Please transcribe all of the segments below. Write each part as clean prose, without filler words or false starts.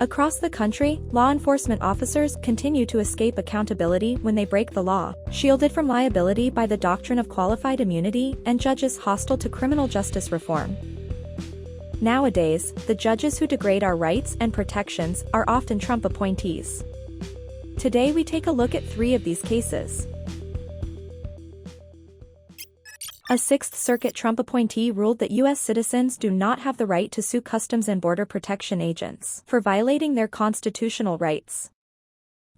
Across the country, law enforcement officers continue to escape accountability when they break the law, shielded from liability by the doctrine of qualified immunity and judges hostile to criminal justice reform. Nowadays, the judges who degrade our rights and protections are often Trump appointees. Today we take a look at 3 of these cases. A Sixth Circuit Trump appointee ruled that U.S. citizens do not have the right to sue Customs and Border Protection agents for violating their constitutional rights.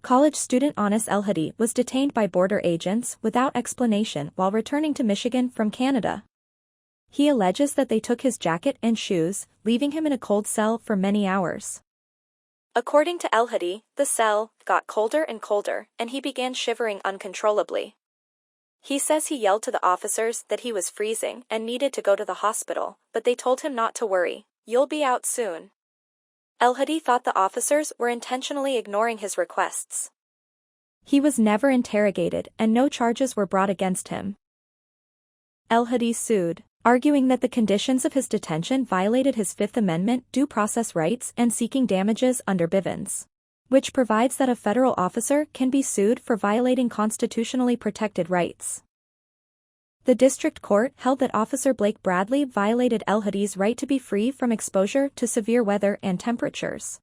College student Anas Elhadi was detained by border agents without explanation while returning to Michigan from Canada. He alleges that they took his jacket and shoes, leaving him in a cold cell for many hours. According to Elhadi, the cell got colder and colder, and he began shivering uncontrollably. He says he yelled to the officers that he was freezing and needed to go to the hospital, but they told him not to worry, "You'll be out soon." Elhadi thought the officers were intentionally ignoring his requests. He was never interrogated and no charges were brought against him. Elhadi sued, arguing that the conditions of his detention violated his Fifth Amendment due process rights and seeking damages under Bivens, which provides that a federal officer can be sued for violating constitutionally protected rights. The district court held that Officer Blake Bradley violated Elhadi's right to be free from exposure to severe weather and temperatures.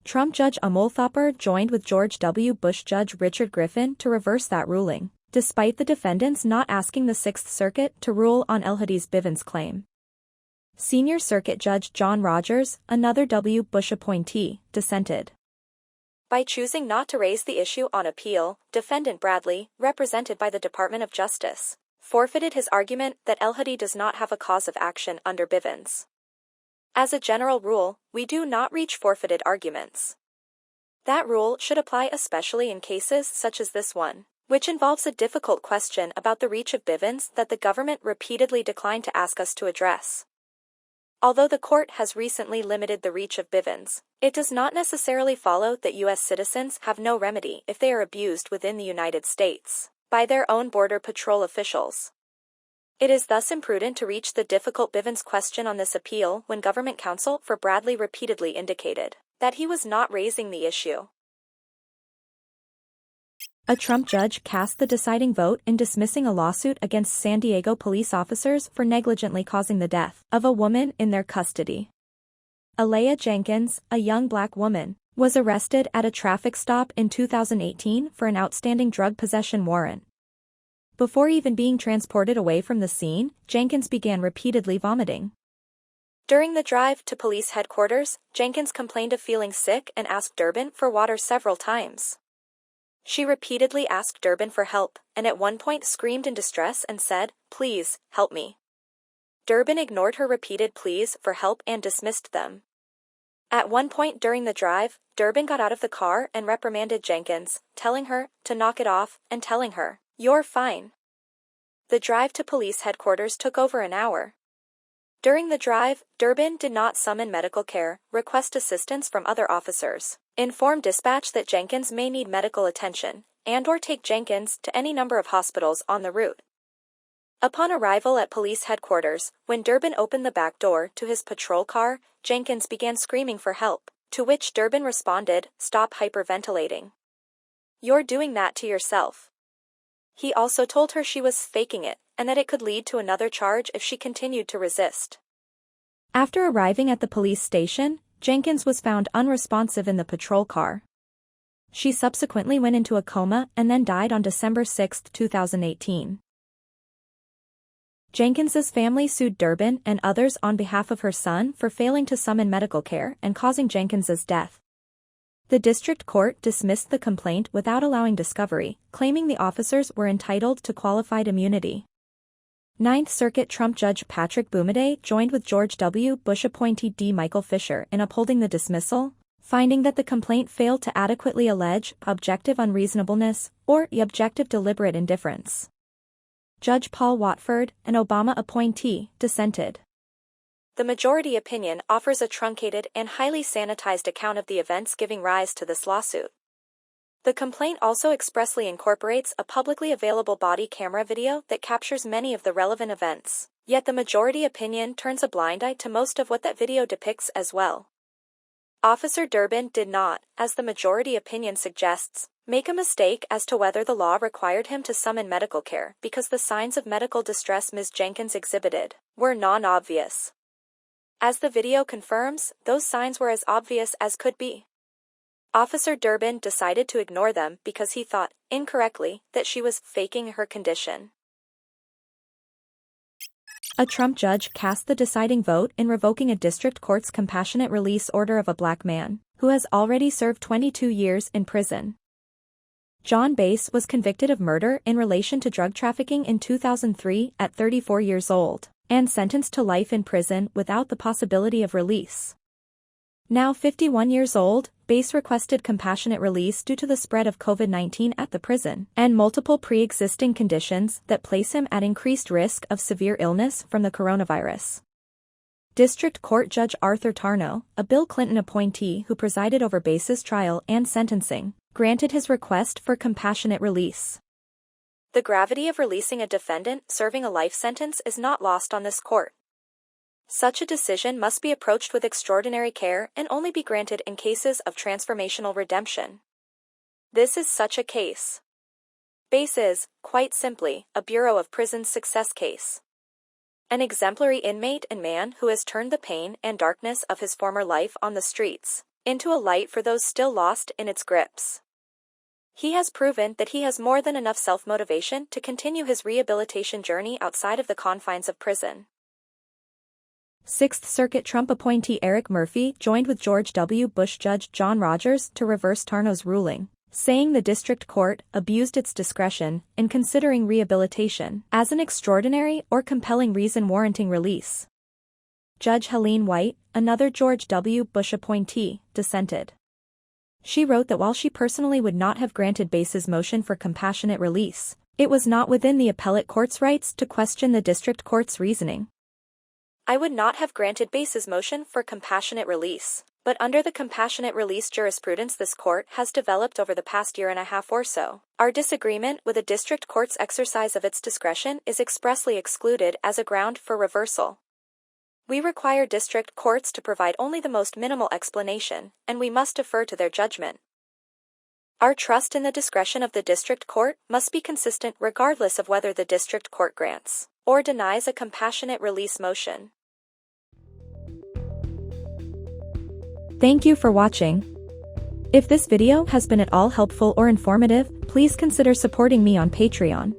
Trump Judge Amol Thapar joined with George W. Bush Judge Richard Griffin to reverse that ruling, despite the defendants not asking the Sixth Circuit to rule on Elhadi's Bivens claim. Senior Circuit Judge John Rogers, another W. Bush appointee, dissented. By choosing not to raise the issue on appeal, Defendant Bradley, represented by the Department of Justice, forfeited his argument that Elhadi does not have a cause of action under Bivens. As a general rule, we do not reach forfeited arguments. That rule should apply especially in cases such as this one, which involves a difficult question about the reach of Bivens that the government repeatedly declined to ask us to address. Although the court has recently limited the reach of Bivens, it does not necessarily follow that U.S. citizens have no remedy if they are abused within the United States by their own Border Patrol officials. It is thus imprudent to reach the difficult Bivens question on this appeal when government counsel for Bradley repeatedly indicated that he was not raising the issue. A Trump judge cast the deciding vote in dismissing a lawsuit against San Diego police officers for negligently causing the death of a woman in their custody. Alea Jenkins, a young black woman, was arrested at a traffic stop in 2018 for an outstanding drug possession warrant. Before even being transported away from the scene, Jenkins began repeatedly vomiting. During the drive to police headquarters, Jenkins complained of feeling sick and asked Durbin for water several times. She repeatedly asked Durbin for help, and at one point screamed in distress and said, "Please, help me." Durbin ignored her repeated pleas for help and dismissed them. At one point during the drive, Durbin got out of the car and reprimanded Jenkins, telling her to knock it off and telling her, "You're fine." The drive to police headquarters took over an hour. During the drive, Durbin did not summon medical care, request assistance from other officers, inform dispatch that Jenkins may need medical attention, and/or take Jenkins to any number of hospitals on the route. Upon arrival at police headquarters, when Durbin opened the back door to his patrol car, Jenkins began screaming for help, to which Durbin responded, "Stop hyperventilating. You're doing that to yourself." He also told her she was faking it, and that it could lead to another charge if she continued to resist. After arriving at the police station, Jenkins was found unresponsive in the patrol car. She subsequently went into a coma and then died on December 6, 2018. Jenkins's family sued Durbin and others on behalf of her son for failing to summon medical care and causing Jenkins's death. The district court dismissed the complaint without allowing discovery, claiming the officers were entitled to qualified immunity. Ninth Circuit Trump Judge Patrick Bumade joined with George W. Bush appointee D. Michael Fisher in upholding the dismissal, finding that the complaint failed to adequately allege objective unreasonableness or objective deliberate indifference. Judge Paul Watford, an Obama appointee, dissented. The majority opinion offers a truncated and highly sanitized account of the events giving rise to this lawsuit. The complaint also expressly incorporates a publicly available body camera video that captures many of the relevant events, yet the majority opinion turns a blind eye to most of what that video depicts as well. Officer Durbin did not, as the majority opinion suggests, make a mistake as to whether the law required him to summon medical care because the signs of medical distress Ms. Jenkins exhibited were non-obvious. As the video confirms, those signs were as obvious as could be. Officer Durbin decided to ignore them because he thought, incorrectly, that she was faking her condition. A Trump judge cast the deciding vote in revoking a district court's compassionate release order of a black man, who has already served 22 years in prison. John Bass was convicted of murder in relation to drug trafficking in 2003 at 34 years old, and sentenced to life in prison without the possibility of release. Now 51 years old, Bass requested compassionate release due to the spread of COVID-19 at the prison, and multiple pre-existing conditions that place him at increased risk of severe illness from the coronavirus. District Court Judge Arthur Tarnow, a Bill Clinton appointee who presided over Bass's trial and sentencing, granted his request for compassionate release. The gravity of releasing a defendant serving a life sentence is not lost on this court. Such a decision must be approached with extraordinary care and only be granted in cases of transformational redemption. This is such a case. Bass is, quite simply, a Bureau of Prisons success case. An exemplary inmate and man who has turned the pain and darkness of his former life on the streets into a light for those still lost in its grips. He has proven that he has more than enough self-motivation to continue his rehabilitation journey outside of the confines of prison. Sixth Circuit Trump appointee Eric Murphy joined with George W. Bush Judge John Rogers to reverse Tarnow's ruling, saying the district court abused its discretion in considering rehabilitation as an extraordinary or compelling reason warranting release. Judge Helene White, another George W. Bush appointee, dissented. She wrote that while she personally would not have granted Bass's motion for compassionate release, it was not within the appellate court's rights to question the district court's reasoning. I would not have granted Bass's motion for compassionate release, but under the compassionate release jurisprudence this court has developed over the past year and a half or so, our disagreement with a district court's exercise of its discretion is expressly excluded as a ground for reversal. We require district courts to provide only the most minimal explanation, and we must defer to their judgment. Our trust in the discretion of the district court must be consistent regardless of whether the district court grants or denies a compassionate release motion. Thank you for watching. If this video has been at all helpful or informative, please consider supporting me on Patreon.